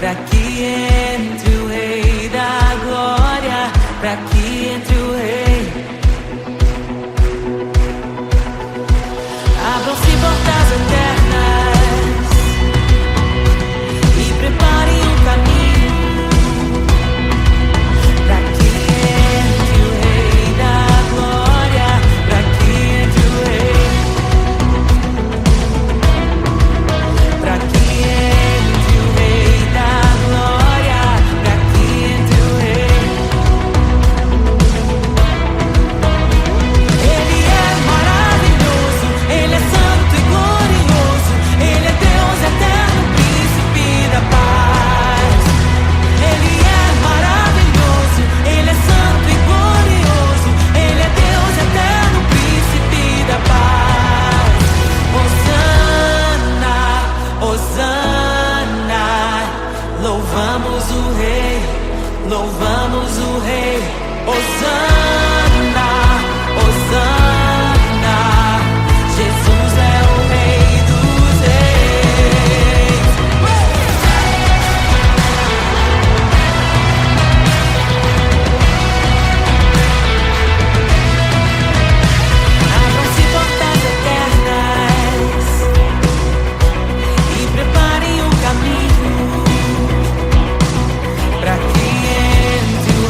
pra que entre o Rei da Glória, pra que entre o Rei. Abram-se portas eternas e preparem um caminho pra que entre o Rei da Glória, pra que entre o Rei, pra que entre o Rei da Glória, pra que entre o Rei. Ele é maravilhoso, Ele é santo e glorioso, Ele é Deus eterno, príncipe da paz. Ele é maravilhoso, Ele é santo e glorioso, Ele é Deus eterno, príncipe da paz. Hosana, Hosana, louvamos o Rei, louvamos o Rei. Hosana, Hosana, Jesus é o Rei dos Reis. Abram-se portas eternas e preparem um caminho pra que entre o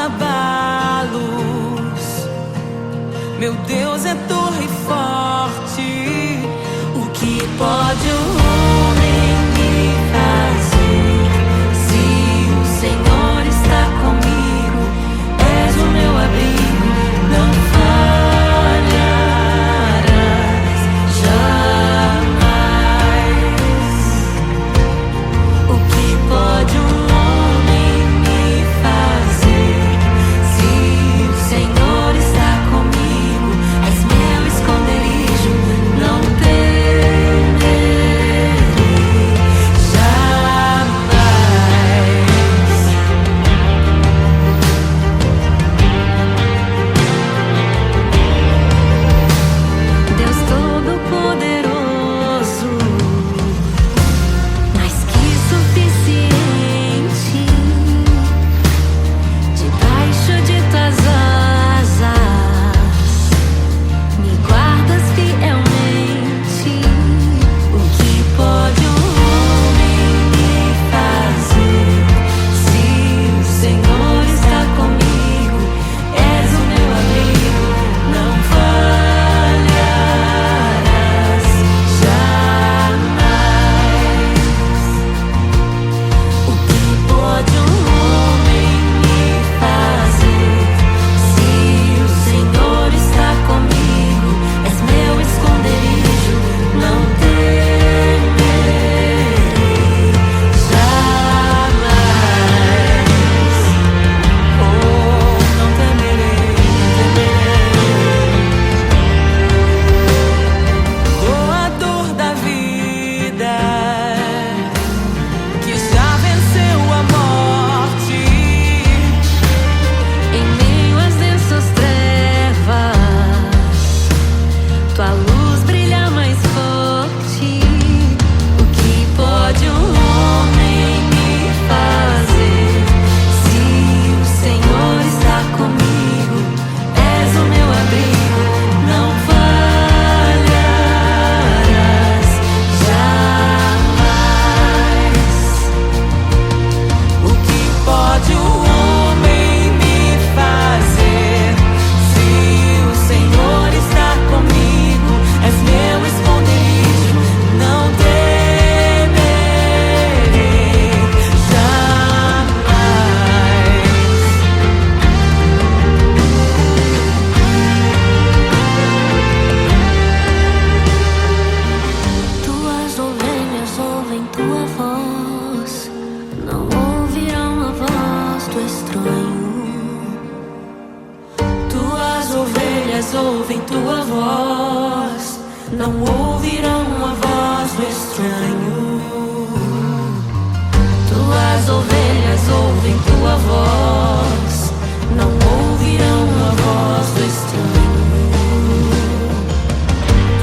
abalos. Meu Deus é torre forte. O que pode o homem me fazer? Se o Senhor está comigo, és o meu abrigo, não falharás jamais. O que pode um homem me fazer? Se o Senhor está comigo, és meu esconderijo, não temerei jamais. Deus Todo-Poderoso, mais que suficiente, debaixo de tuas asas me guardas fielmente. O que pode um homem me fazer? Se o Senhor está comigo, és o meu abrigo, não falharás jamais. O que pode um homem me fazer? Se o Senhor está comigo, és meu esconderijo, não temerei jamais. Oh, não temerei, doador da vida, que já venceu a morte. Em meio às densas trevas, tua luz brilha mais forte. O que pode um homem me fazer? Se o Senhor está comigo, és o meu abrigo, não falharás jamais. O que pode o homem me fazer? Se o Senhor está comigo, és meu esconderijo, não temerei jamais. Tuas ovelhas ouvem tua voz, não ouvirão a voz do estranho. Tuas ovelhas ouvem tua voz, não ouvirão a voz do estranho. Tuas ovelhas ouvem tua voz, não ouvirão a voz do estranho.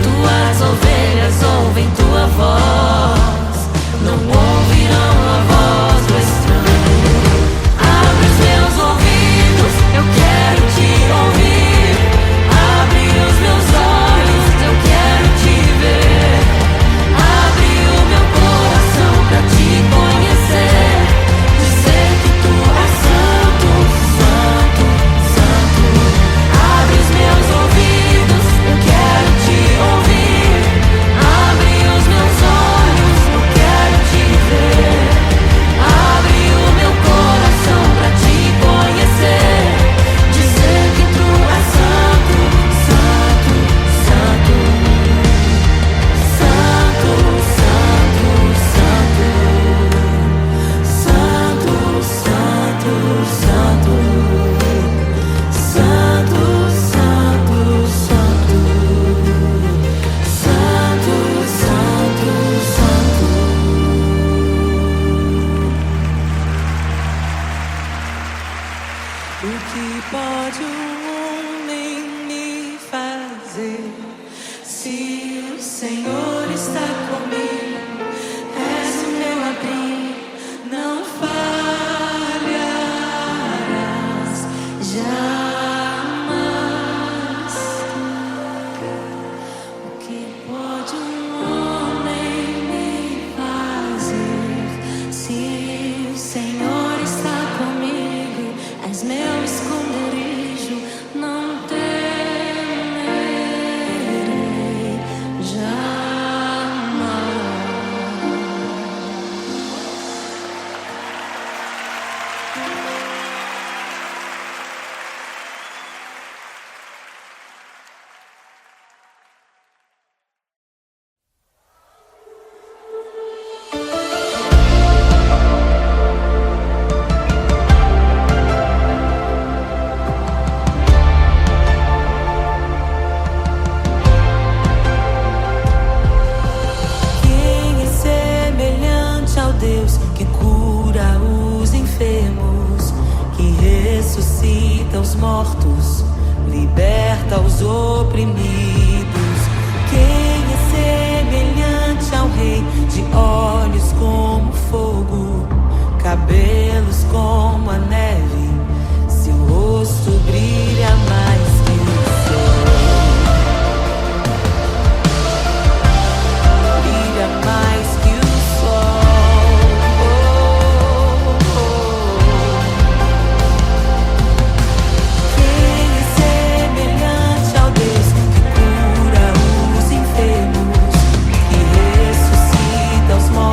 Tuas ovelhas ouvem tua voz, não ouvirão a voz do estranho. Abre os meus ouvidos, eu quero te ouvir. Abre os meus olhos, eu quero te ver. Abre o meu coração pra te conhecer. Dizer que tu és santo, santo, santo. Abre os meus ouvidos, eu quero te ouvir. Abre os meus olhos, eu quero te ver. Abre o meu coração pra te conhecer. Dizer que tu és santo, santo, santo. Santo, santo, santo. Santo, santo, santo. Santo, santo, santo. Santo, santo, santo. O que pode um homem me fazer? Se o Senhor está comigo, és o meu abrigo, não falharás jamais. O que pode um homem me fazer? Se o Senhor está comigo, és meu mortos, liberta os oprimidos. Quem é semelhante ao Rei, de olhos como fogo, cabelos como a neve, seu rosto brilha mais que o sol. Brilha mais que o sol. Quem é semelhante ao Deus que cura os enfermos, que ressuscita os mortos?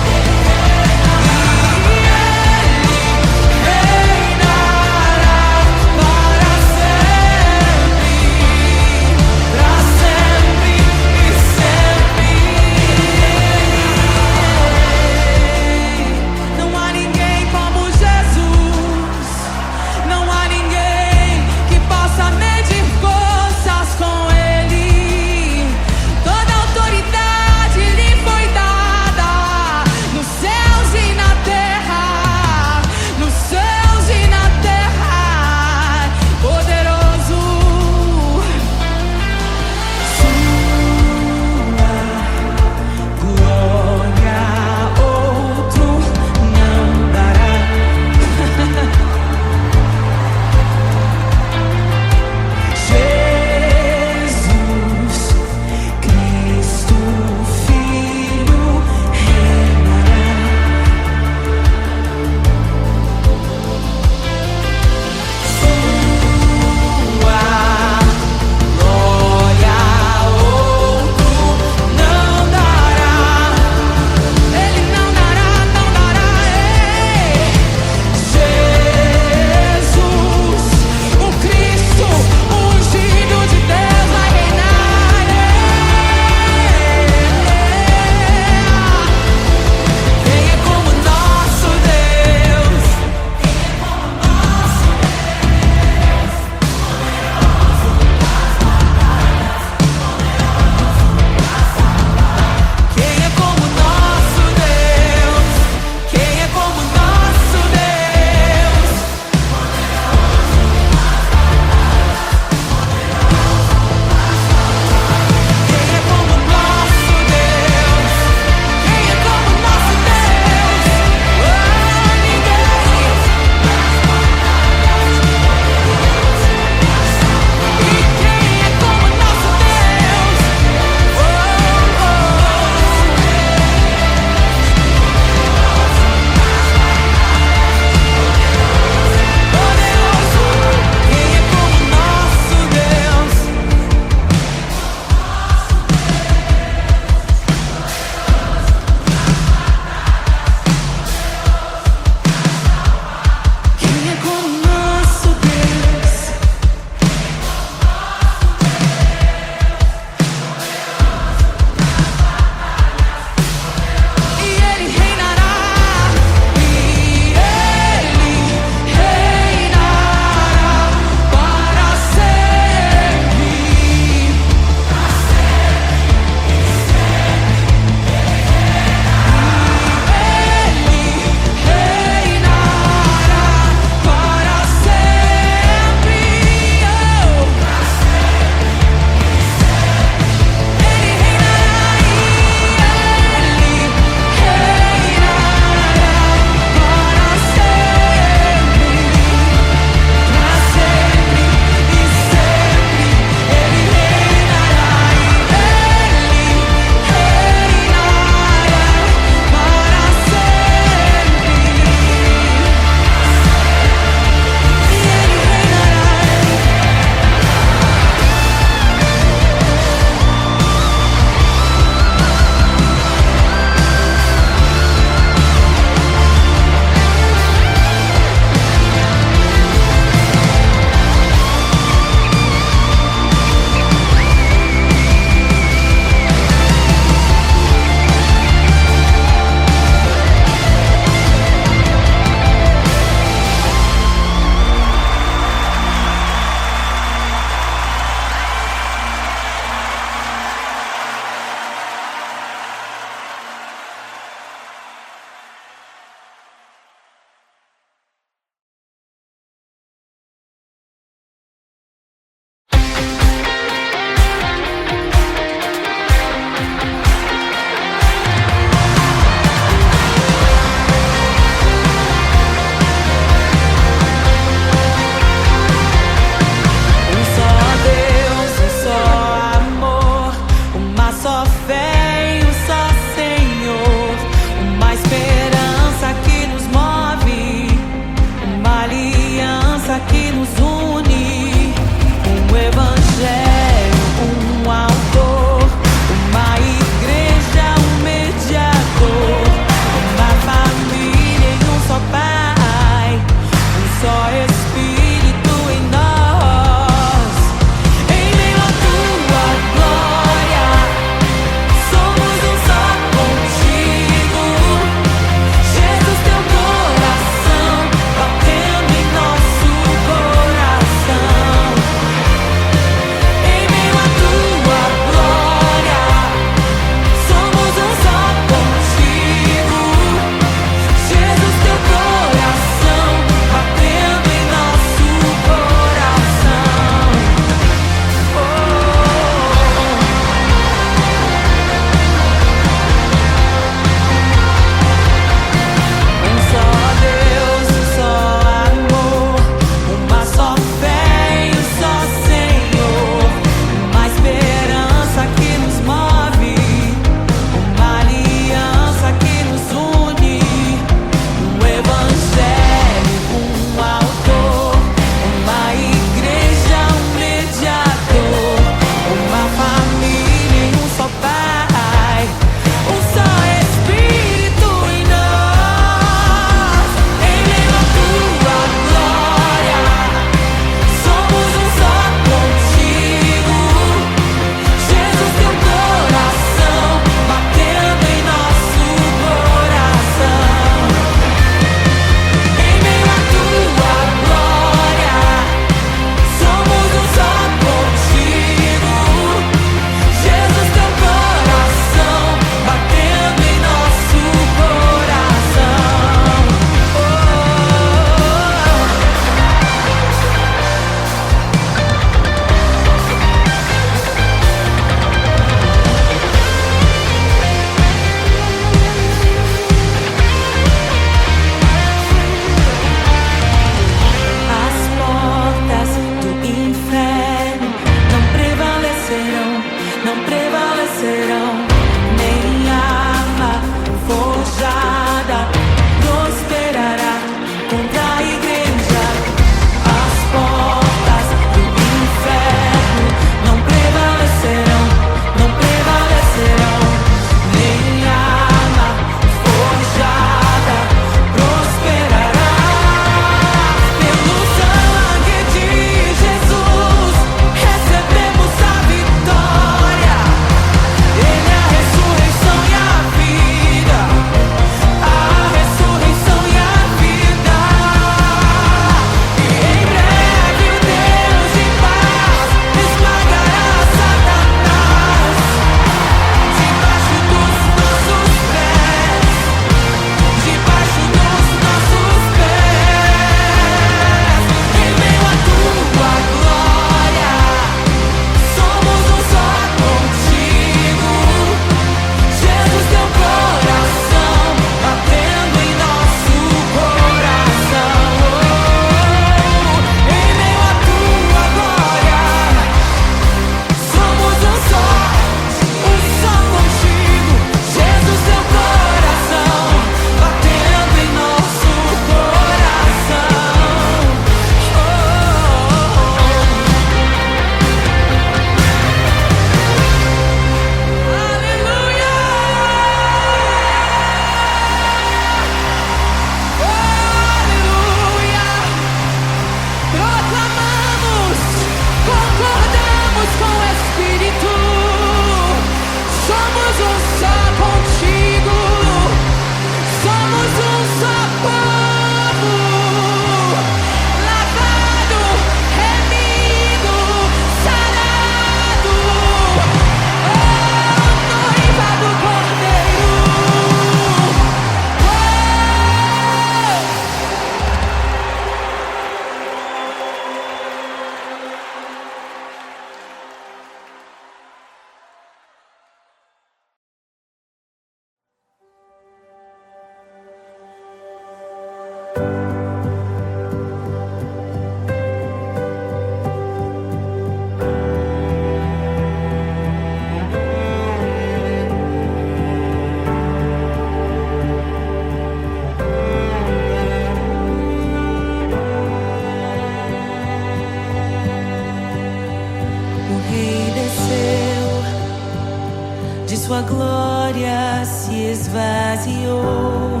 glória se esvaziou,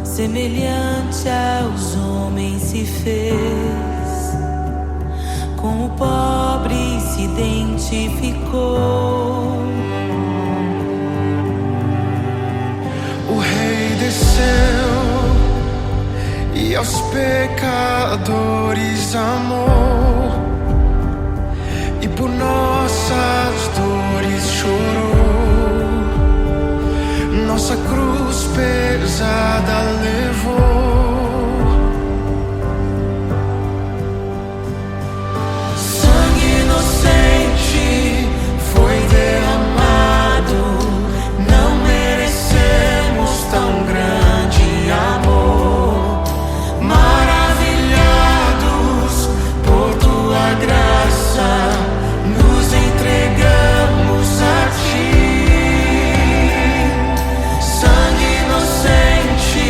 semelhante aos homens se fez, com o pobre se identificou. O Rei desceu e aos pecadores amou, e por nossas dores chorou, nossa cruz pesada levou. Sangue inocente foi derramado, não merecemos tão grande amor. Maravilhados por tua graça, nos entregamos a ti. Sangue inocente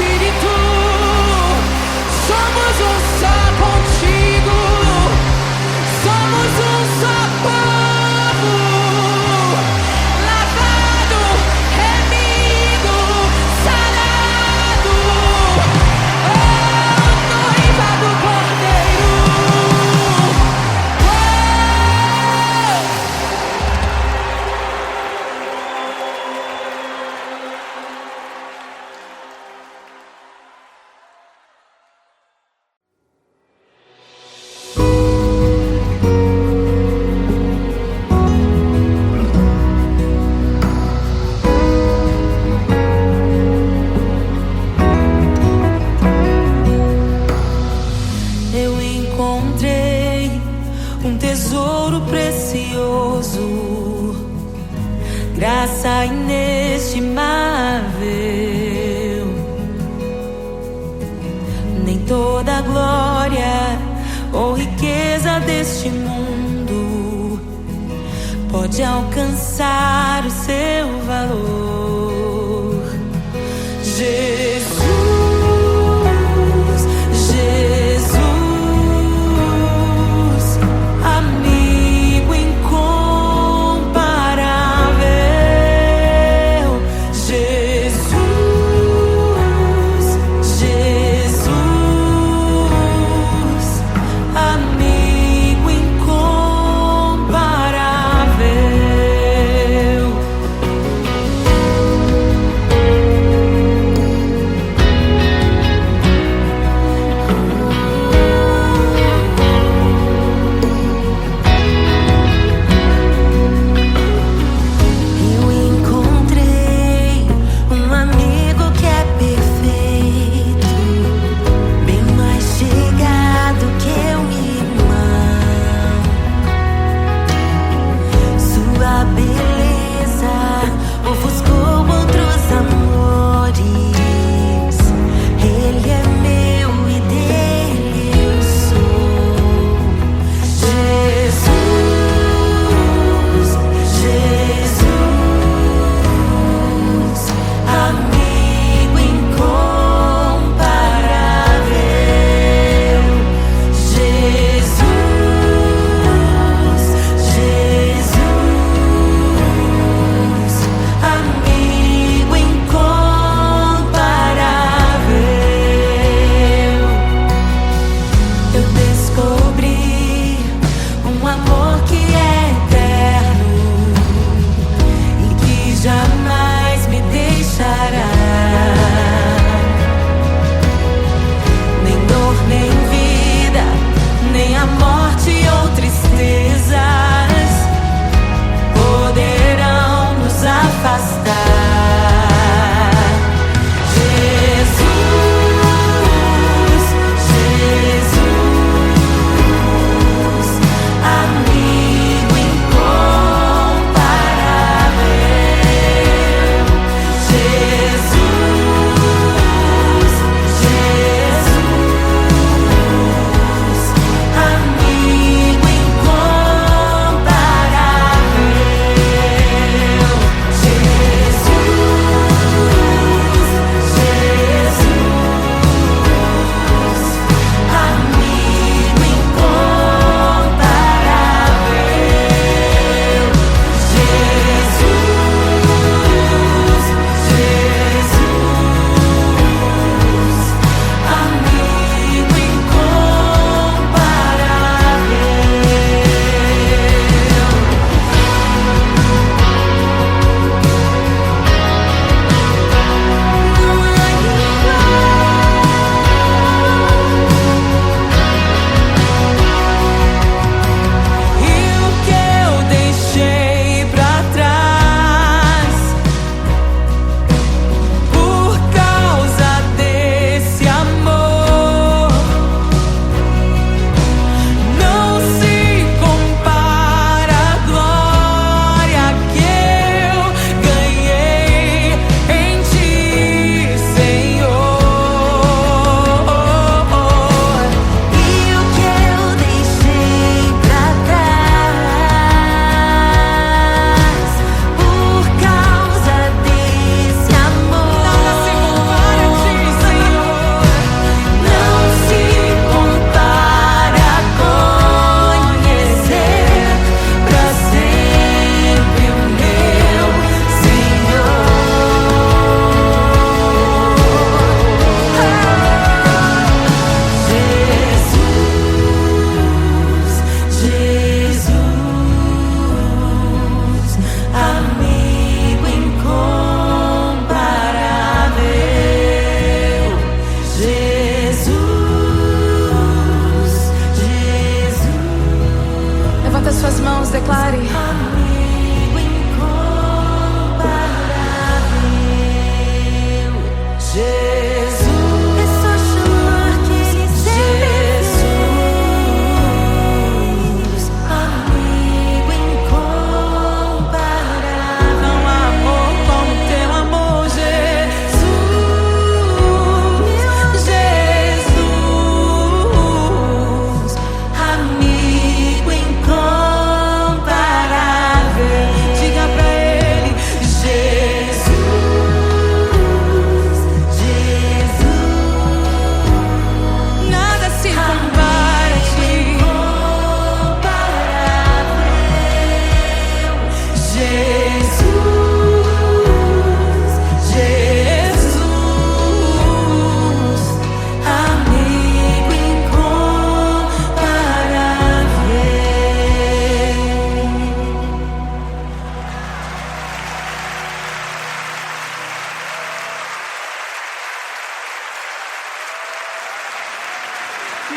Espírito. Somos um só contigo. Somos um só povo, lavado, remido, sarado. Oh, noiva do Cordeiro. Oh. Eu encontrei um tesouro precioso, graça inestimável. Nem toda a glória ou riqueza deste mundo pode alcançar o seu valor. Jesus, Jesus, amigo incomparável. Jesus, Jesus, amigo incomparável.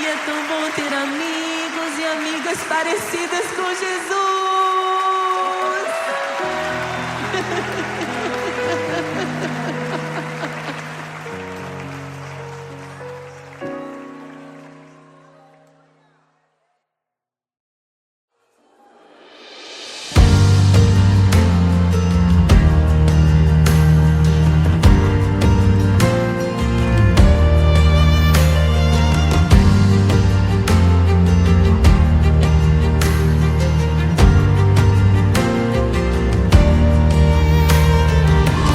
E é tão bom ter amigos e amigas parecidas com Jesus.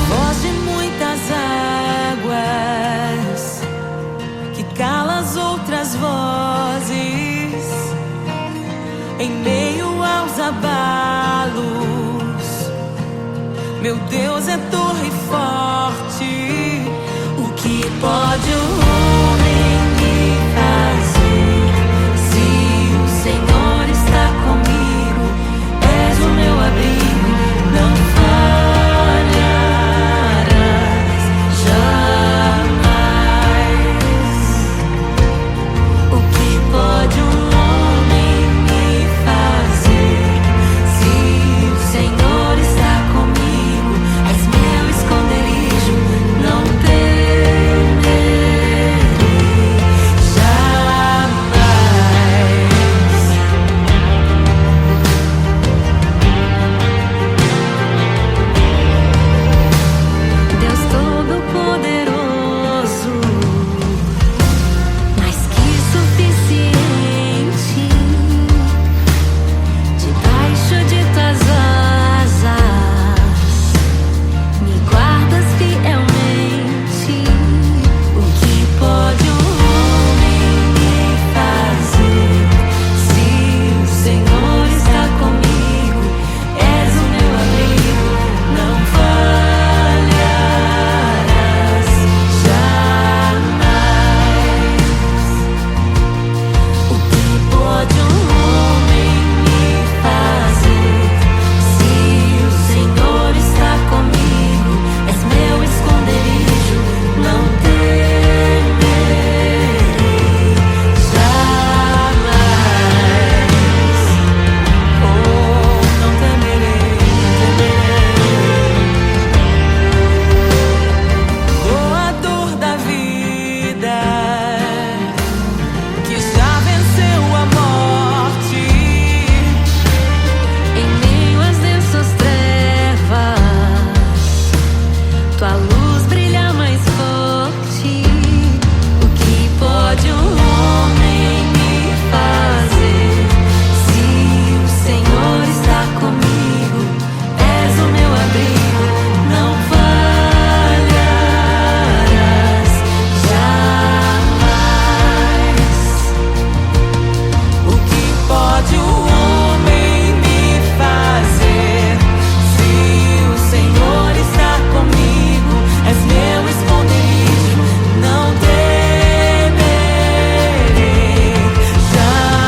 Voz de muitas águas que cala as outras vozes em meio aos abalos. Meu Deus é torre forte. O que pode o homem me fazer? Se o Senhor está comigo, és o meu abrigo, não falharás jamais. O que pode um homem me fazer? Se o Senhor está comigo, és meu esconderijo, não temerei jamais. Deus Todo-Poderoso, mais que suficiente, debaixo de tuas asas me guardas fielmente. O que pode um homem me fazer? Se o Senhor está comigo, és o meu abrigo, não falharás jamais. O que pode um homem me fazer? Se o Senhor está comigo, és meu esconderijo, não temerei jamais. Oh, não temerei, não temerei. Doador da vida, que já venceu a morte, em meio às densas trevas, tua luz brilha mais forte. O que pode um homem me fazer? Se o Senhor está comigo, és o meu abrigo, não falharás jamais. O que pode o homem me fazer? Se o Senhor está comigo, és meu esconderijo, não temerei jamais.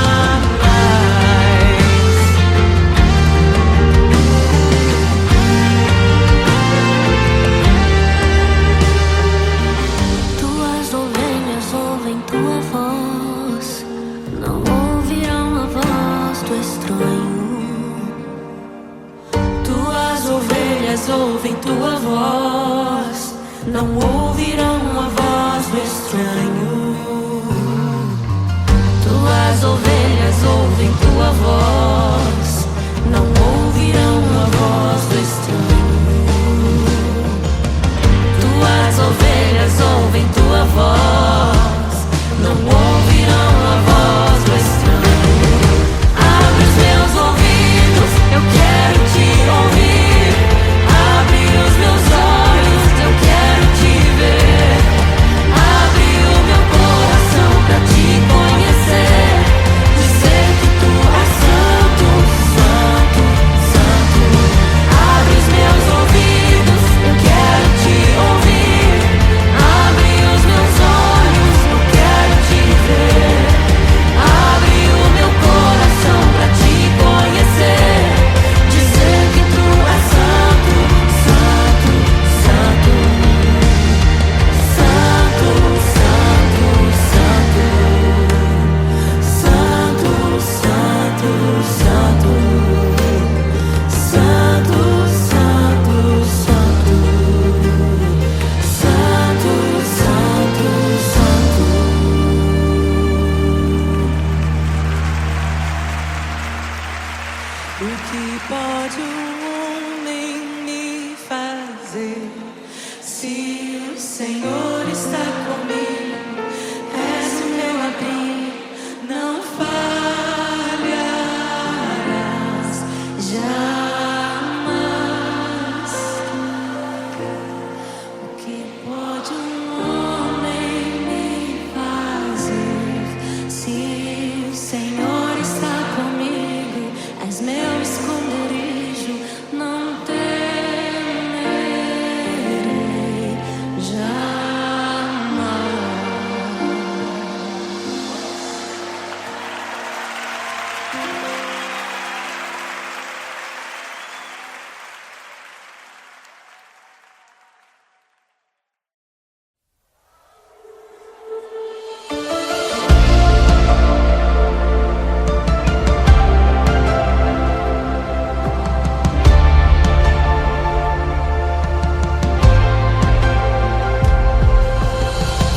Tuas ovelhas ouvem tua voz, não ouvirão a voz do estranho. Tuas ovelhas ouvem tua voz, não ouvirão a voz do estranho. Tuas ovelhas ouvem tua voz, não ouvirão a voz do estranho. Tuas ovelhas ouvem tua voz, não ouvirão a voz do estranho. Abre os meus ouvidos, eu quero te ouvir. Abre os meus olhos, eu quero te ver. Abre o meu coração pra te conhecer. Dizer que tu és santo, santo, Se o Senhor está comigo, és o meu abrigo, não falharás jamais. O que pode um homem me fazer? Se o Senhor está comigo, és meu esconderijo, não temerei jamais.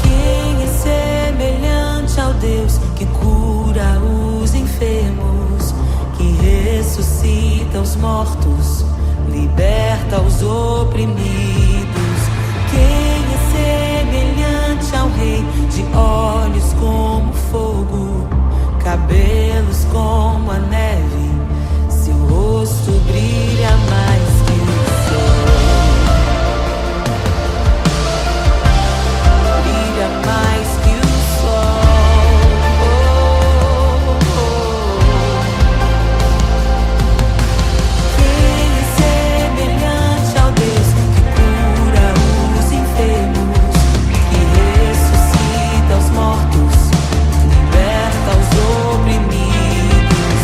Quem é semelhante ao Deus que cura os enfermos, que ressuscita os mortos, liberta os oprimidos? Quem é semelhante ao Rei, de olhos como fogo, cabelos como a neve, seu rosto brilha mais que o sol, brilha mais que o sol. Quem é semelhante ao Deus que cura os enfermos, que ressuscita os mortos, liberta os oprimidos?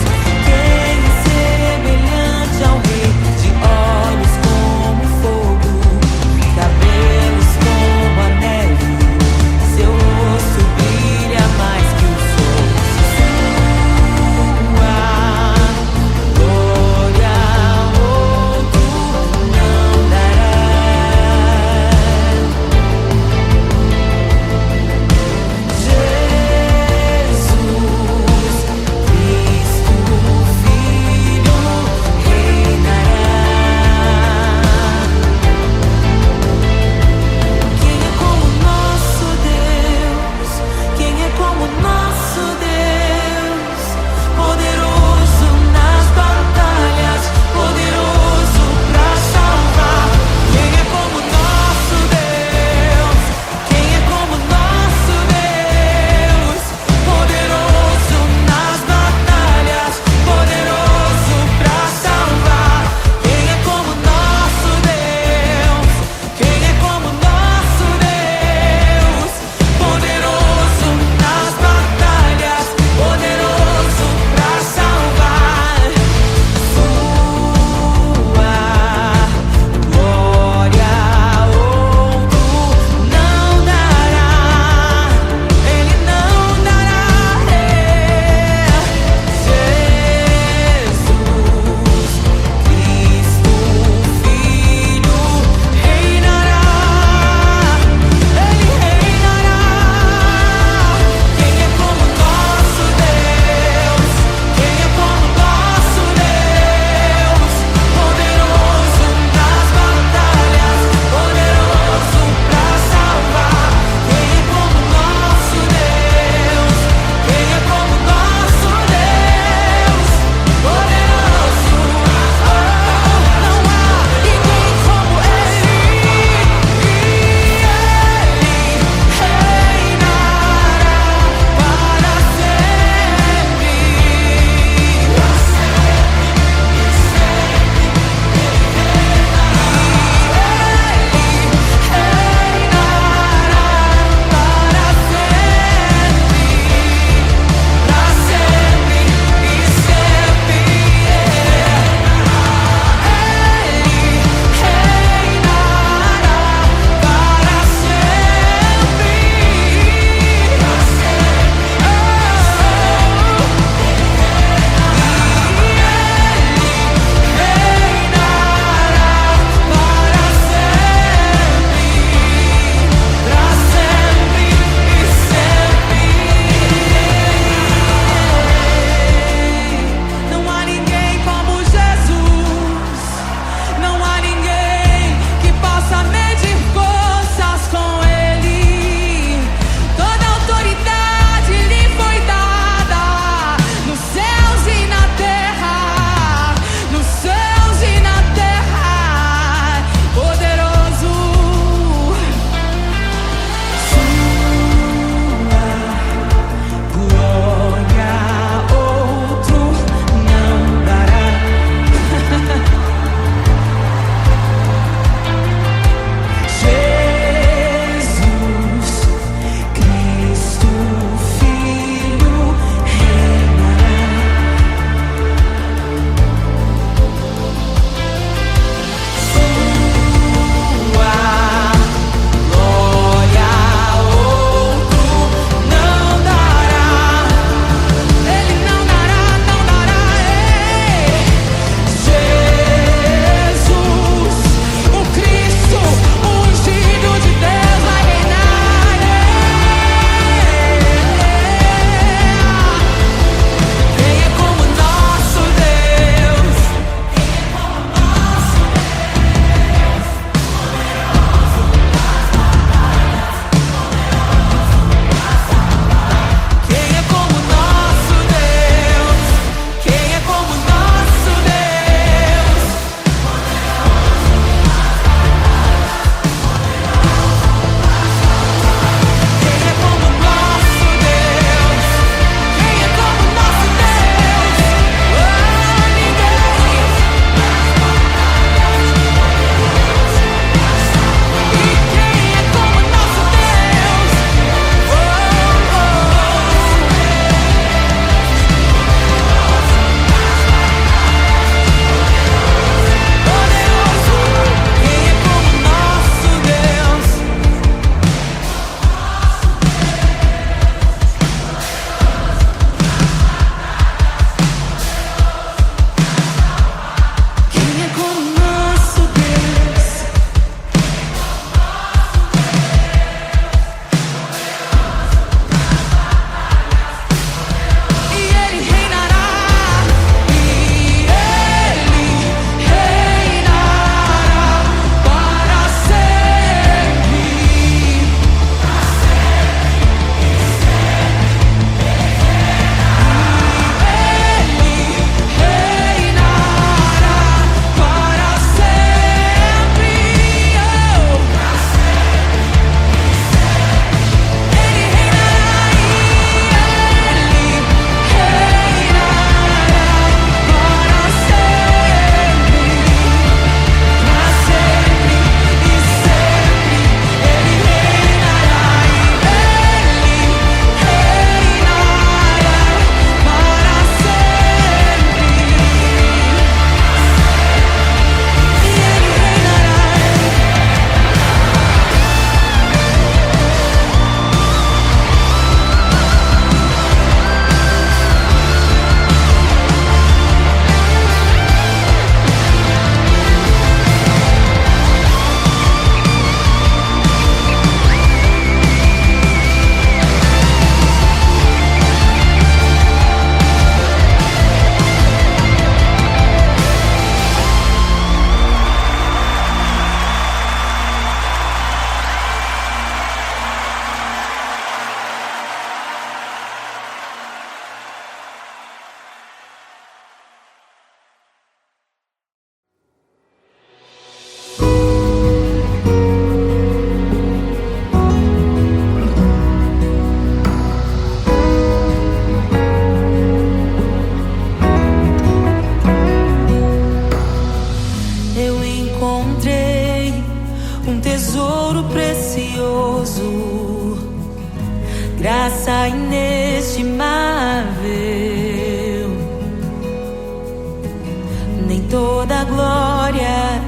tesouro precioso, graça inestimável. Nem toda a glória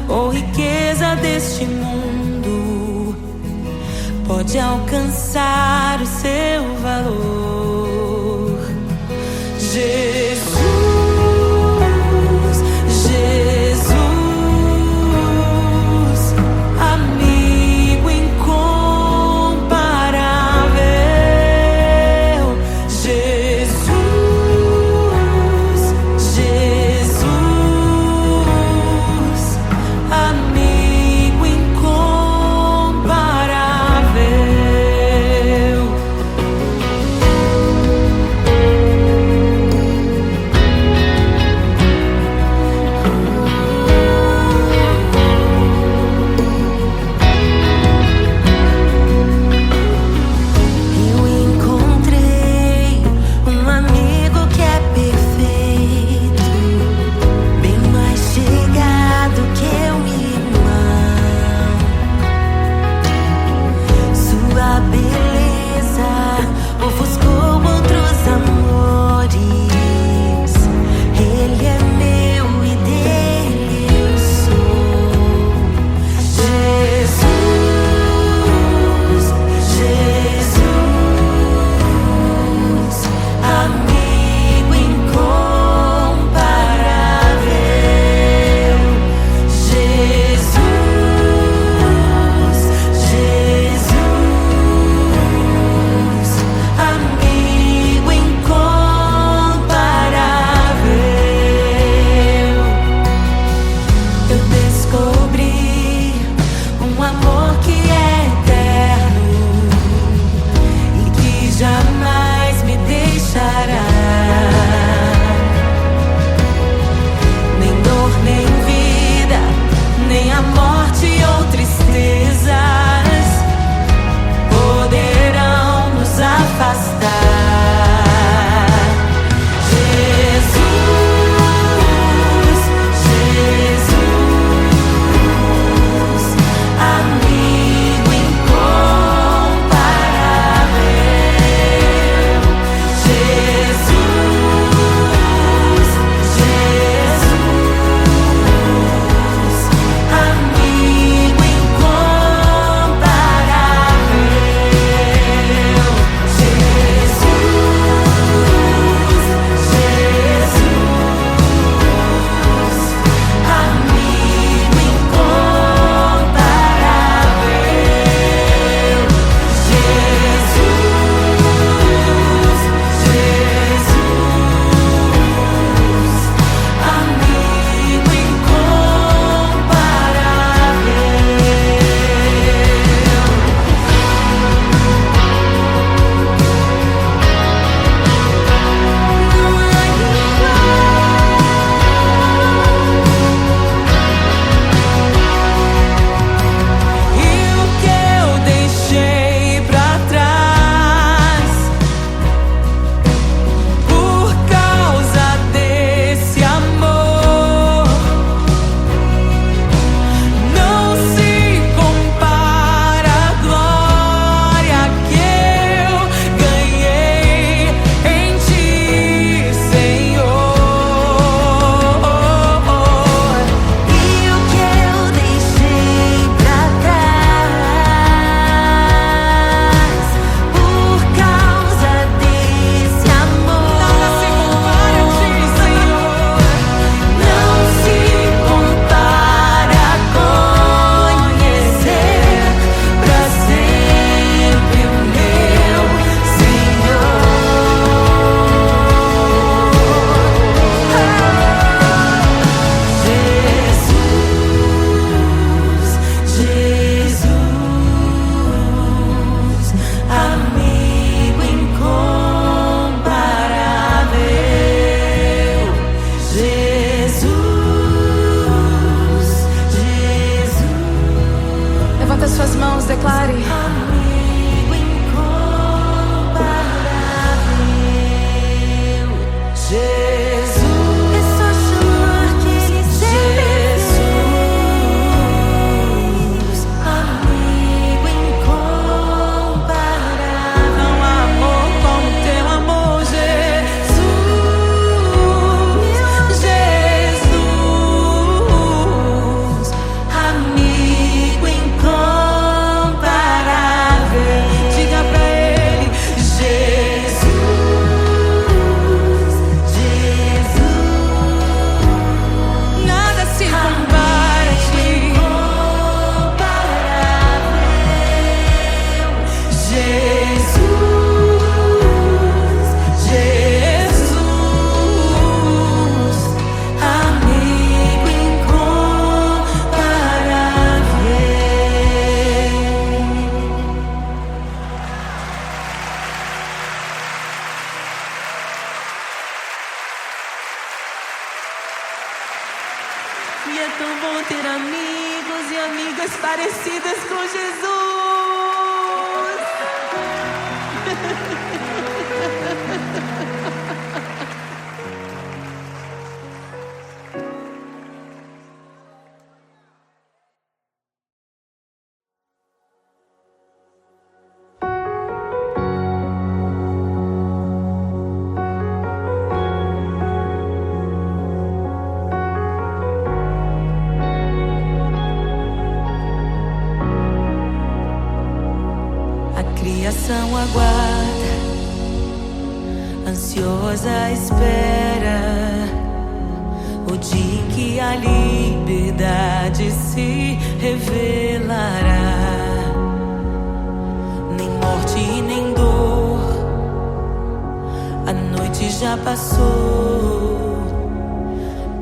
ou riqueza deste mundo pode alcançar o seu valor. Jesus, Jesus, amigo incomparável. Jesus, Jesus, amigo incomparável. Eu encontrei um amigo que é perfeito, bem mais chegado que um irmão. Sua beleza ofuscou outros amores. Ele é meu e dele eu sou. Jesus, Jesus, amigo incomparável. Jesus, Jesus, amigo incomparável. Eu descobri um amor que é eterno e que jamais me deixará. Nem dor, nem vida, nem a morte ou tristezas poderão nos afastar. Jesus, Jesus, amigo incomparável. Jesus, Jesus, amigo incomparável. Jesus, parecidas com Jesus. Criação aguarda, ansiosa espera o dia em que a liberdade se revelará. Nem morte e nem dor, a noite já passou,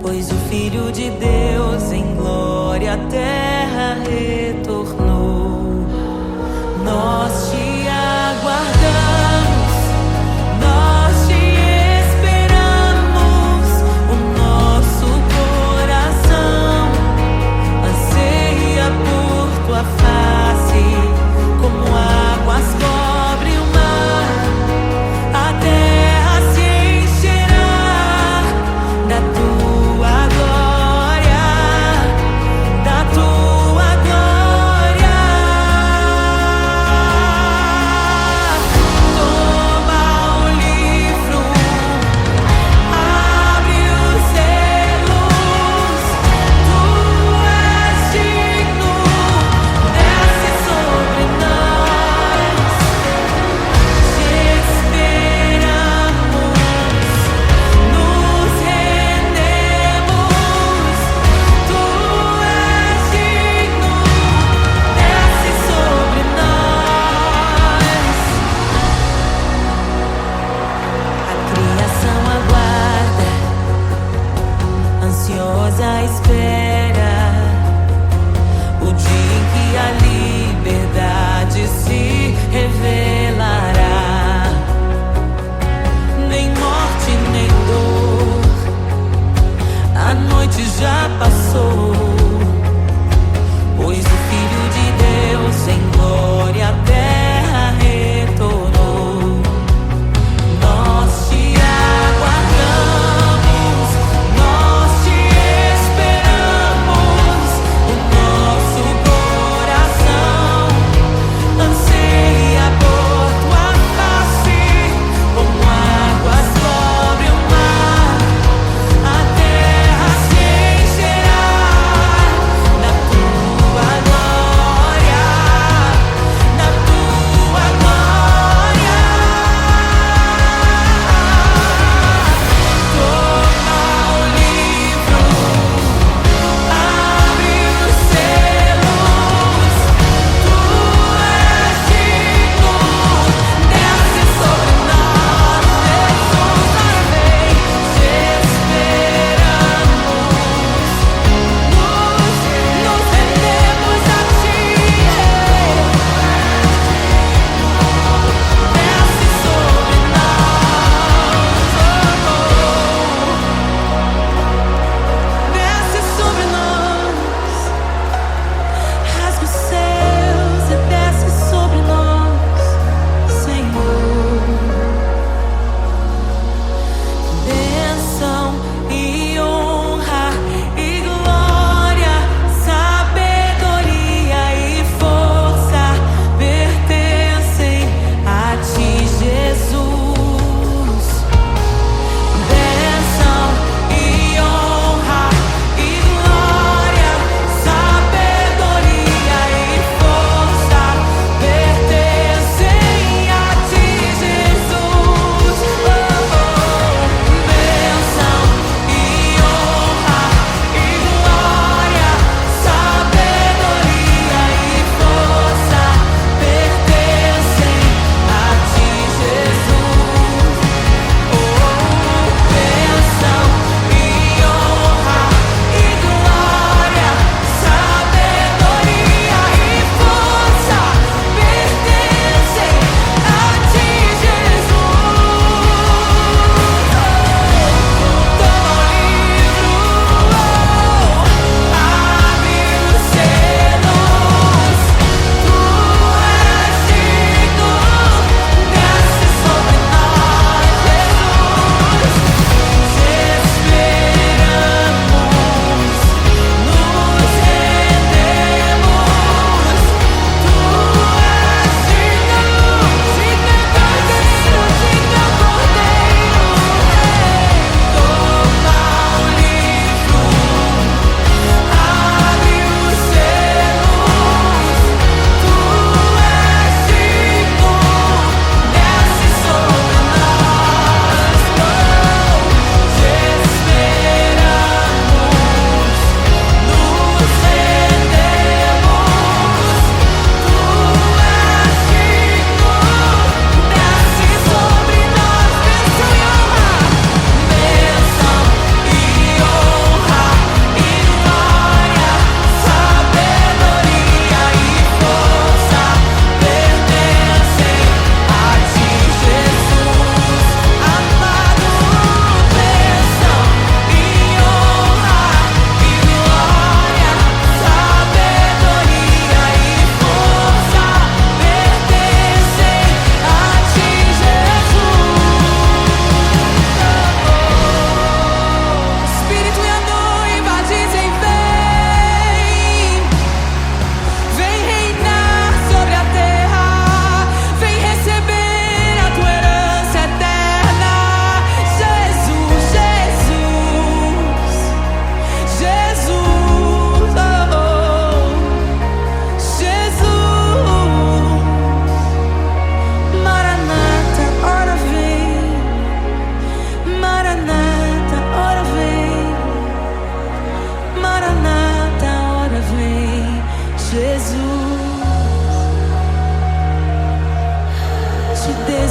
pois o Filho de Deus em glória à terra retornou. Nós te aguardamos, nós te esperamos. O nosso coração anseia por tua face, como águas cobrem o mar. A terra se encherá da tua glória, da tua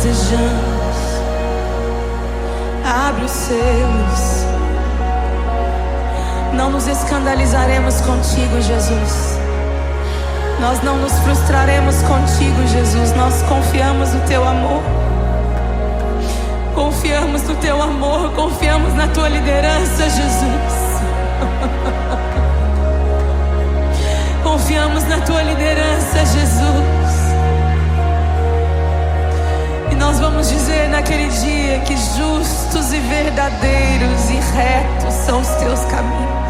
desejamos. Abre os selos. Não nos escandalizaremos contigo, Jesus. Nós não nos frustraremos contigo, Jesus. Nós confiamos no teu amor. Confiamos no teu amor. Confiamos na tua liderança, Jesus. Confiamos na tua liderança, Jesus. E nós vamos dizer naquele dia que justos e verdadeiros e retos são os teus caminhos.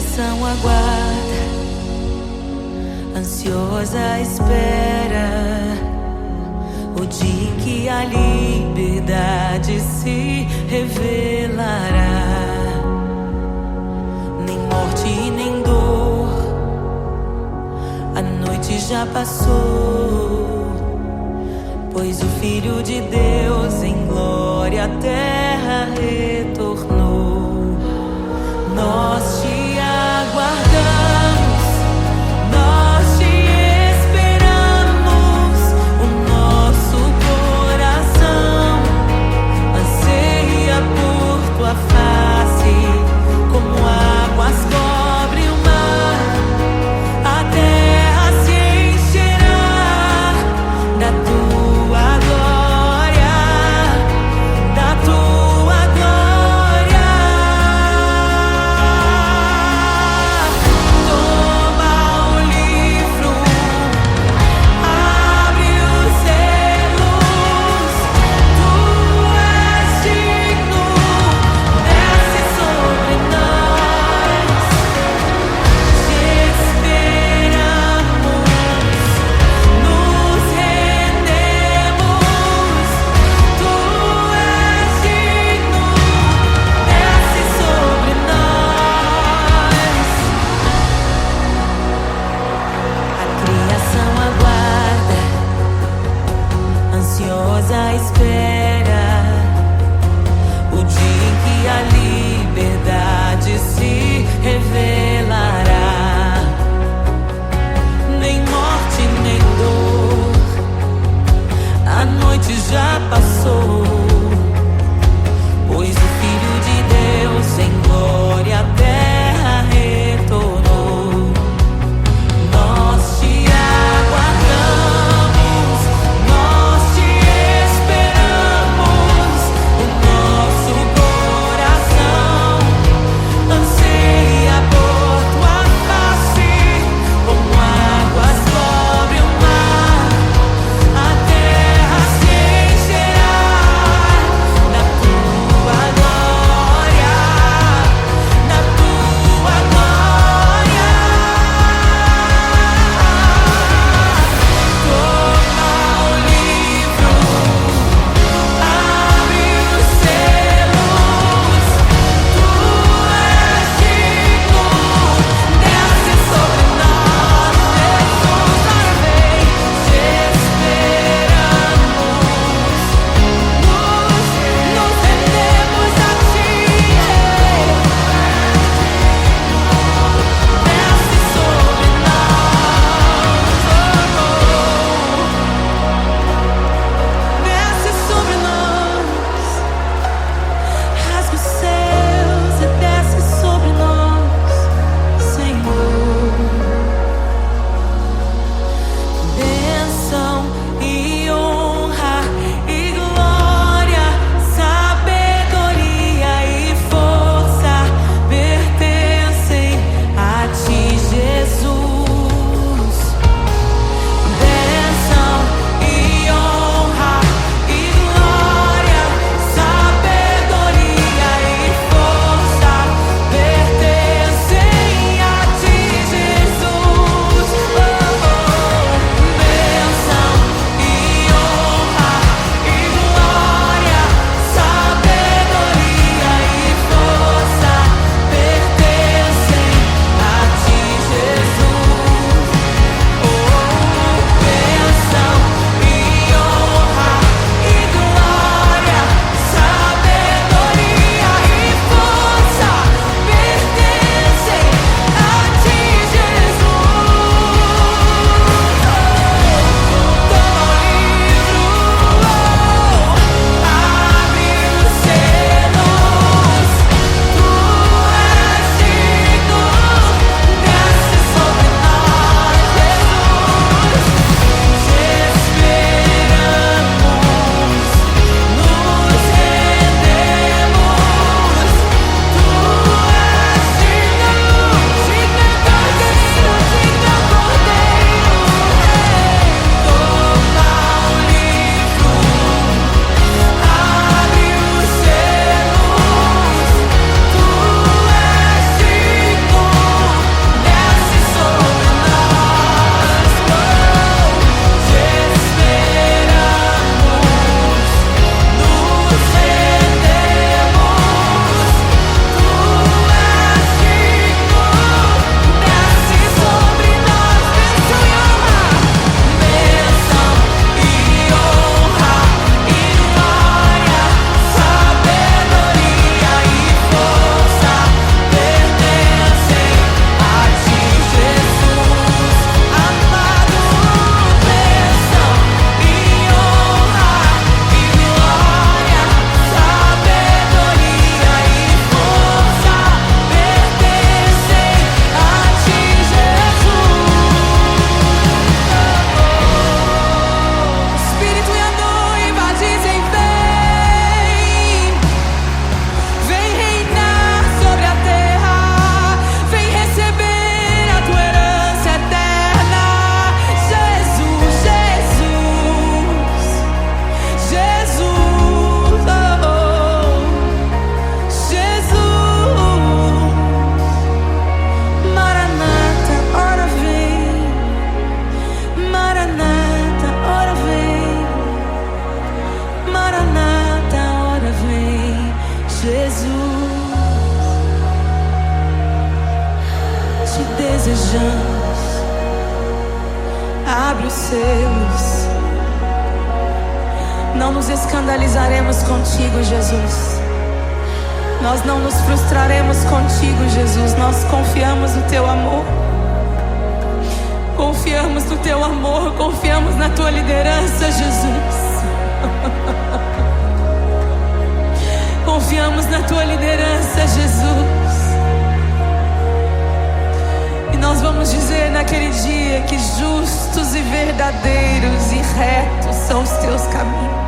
geração aguarda, ansiosa espera o dia em que a liberdade se revelará. Nem morte e nem dor, a noite já passou, pois o Filho de Deus em glória à terra retornou. Nós te aguardamos, nós te esperamos. O nosso coração anseia por tua face, como águas cobre o mar. A terra se encherá da tua glória, da tua Jesus, te desejamos. Abre os seus. Não nos escandalizaremos contigo, Jesus. Nós não nos frustraremos contigo, Jesus. Nós confiamos no teu amor. Confiamos no teu amor. Confiamos na tua liderança, Jesus. Confiamos na tua liderança, Jesus. E nós vamos dizer naquele dia que justos e verdadeiros e retos são os teus caminhos.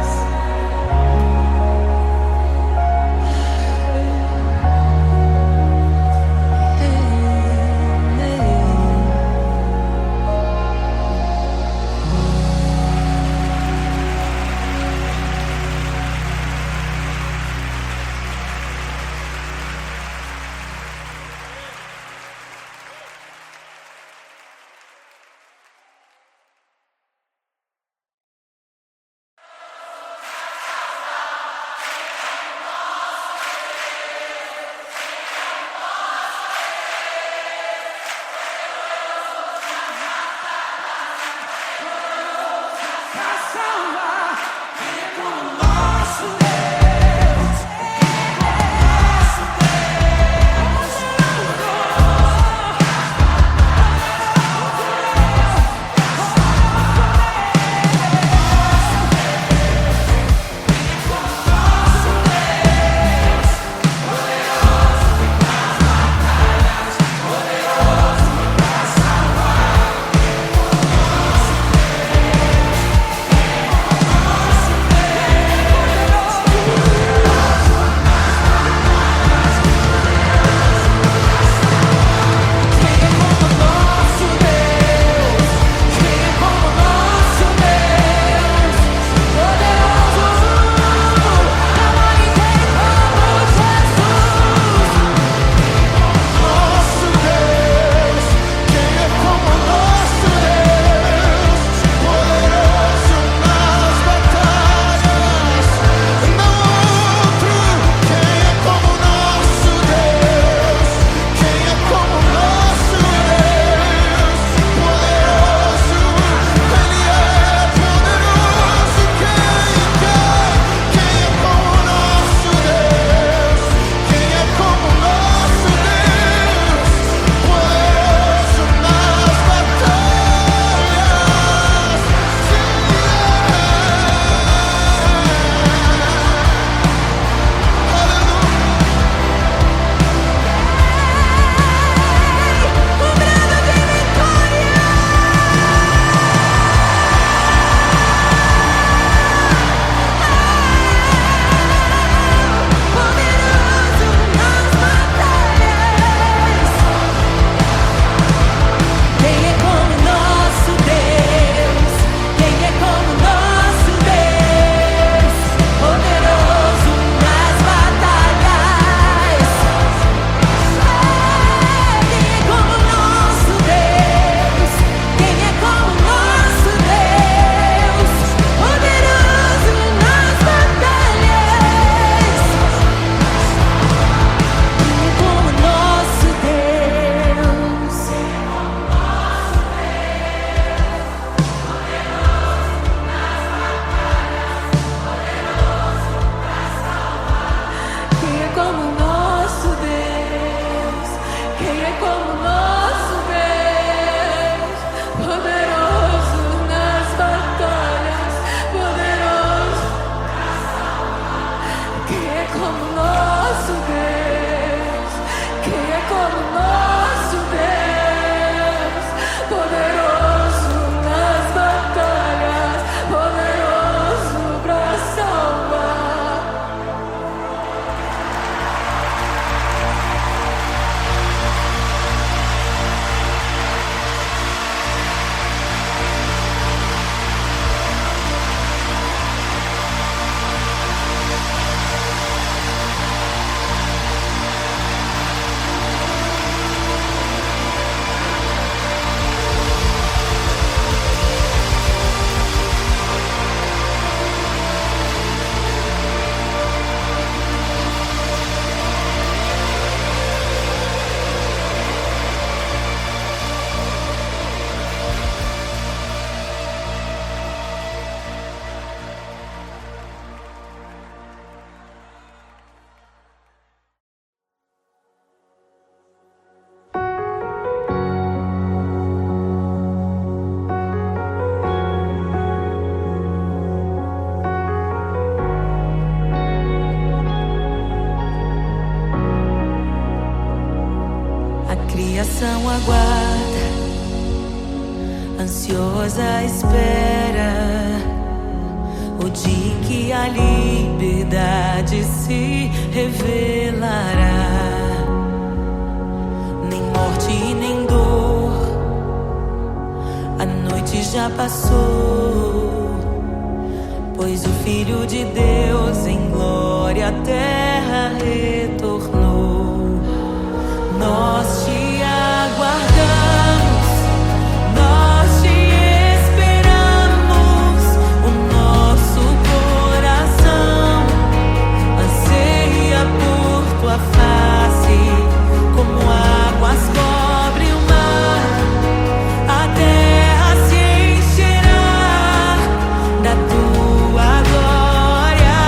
criação aguarda, ansiosa espera o dia em que a liberdade se revelará. Nem morte e nem dor, a noite já passou, pois o Filho de Deus em glória à terra retornou. Nós te aguardamos, nós te esperamos. O nosso coração anseia por tua face, como águas cobre o mar. A terra se encherá da tua glória.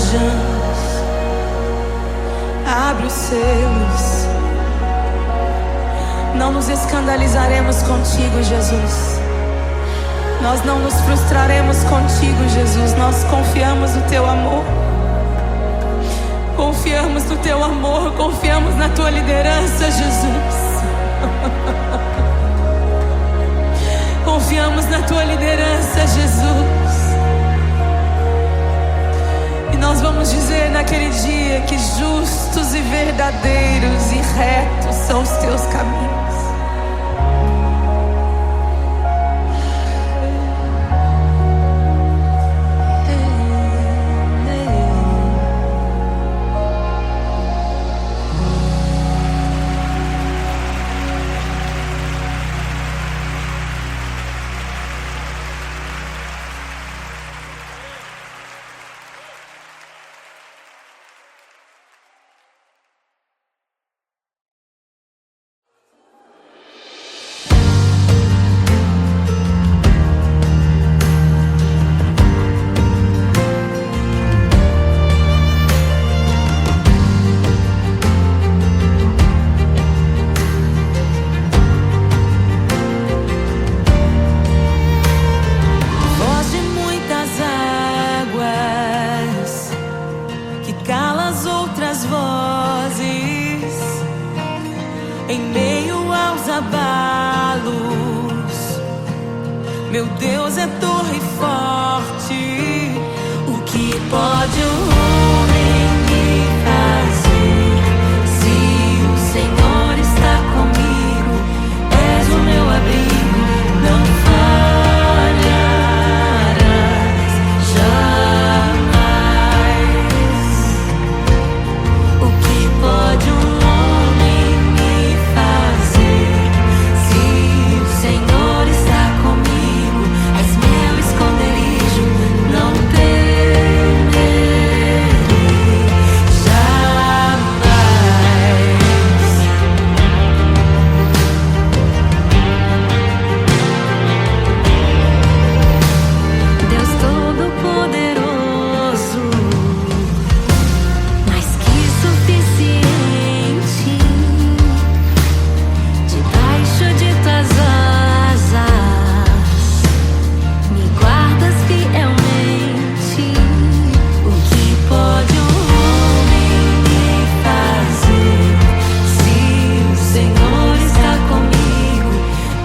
páginas, abre os selos. Não nos escandalizaremos contigo, Jesus. Nós não nos frustraremos contigo, Jesus. Nós confiamos no teu amor. Confiamos no teu amor, confiamos na tua liderança, Jesus. Confiamos na tua liderança, Jesus. E nós vamos dizer naquele dia que justos e verdadeiros e retos são os teus caminhos. Em meio aos abalos, meu Deus é torre forte. O que pode um homem me fazer? Se o Senhor está comigo, és o meu abrigo, não falharás jamais. O que pode um homem me fazer? Se o Senhor está comigo, és meu esconderijo, não temerei jamais. Deus Todo-Poderoso, mais que suficiente, debaixo de tuas asas me guardas fielmente. O que pode um homem me fazer? Se o Senhor está comigo,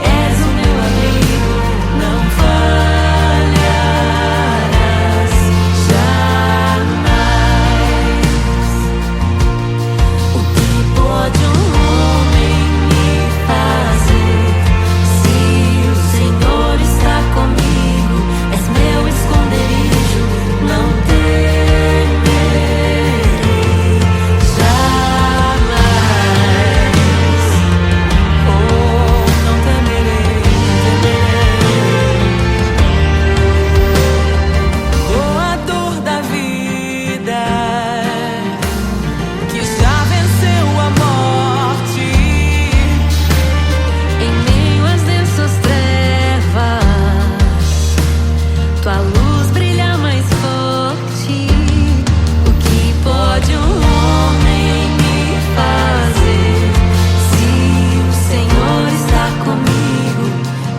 és o meu amigo, não falharás jamais. O que pode um homem me fazer? Se o Senhor está comigo, és meu esconderijo, não temerei jamais. Oh, não temerei, doador da vida, que já venceu a morte. Em meio às densas trevas, tua luz brilha mais forte. O que pode um homem me fazer? Se o Senhor está comigo,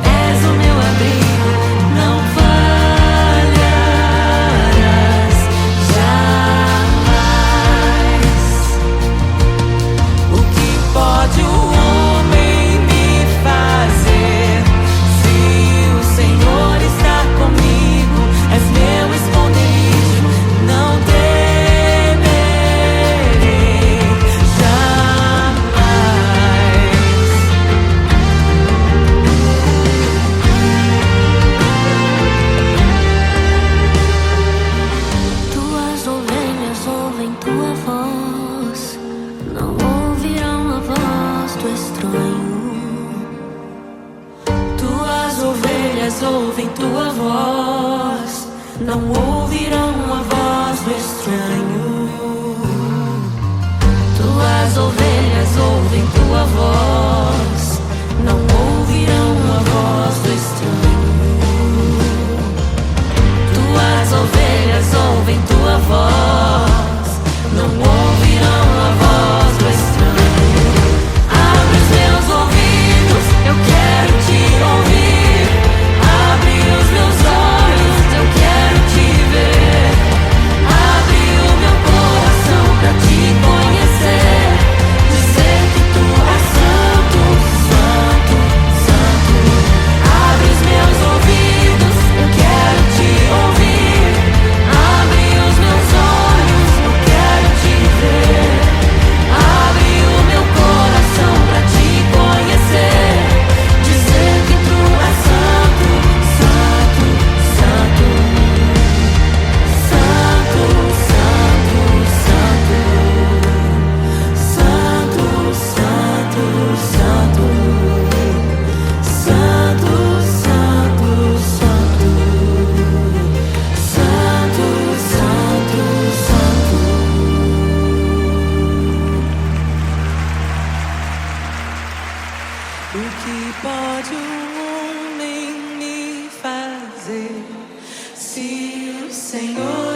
és o meu abrigo, não falharás jamais. O que pode um homem me fazer? Se o Senhor está comigo, és meu esconderijo, não temerei jamais. Tuas ovelhas ouvem tua voz, não ouvirão a voz do estranho. Tuas ovelhas ouvem tua voz, não ouvirão a voz do estranho. Tuas ovelhas ouvem tua voz, não ouvirão a voz do estranho. Tuas ovelhas ouvem tua voz, fazer se o Senhor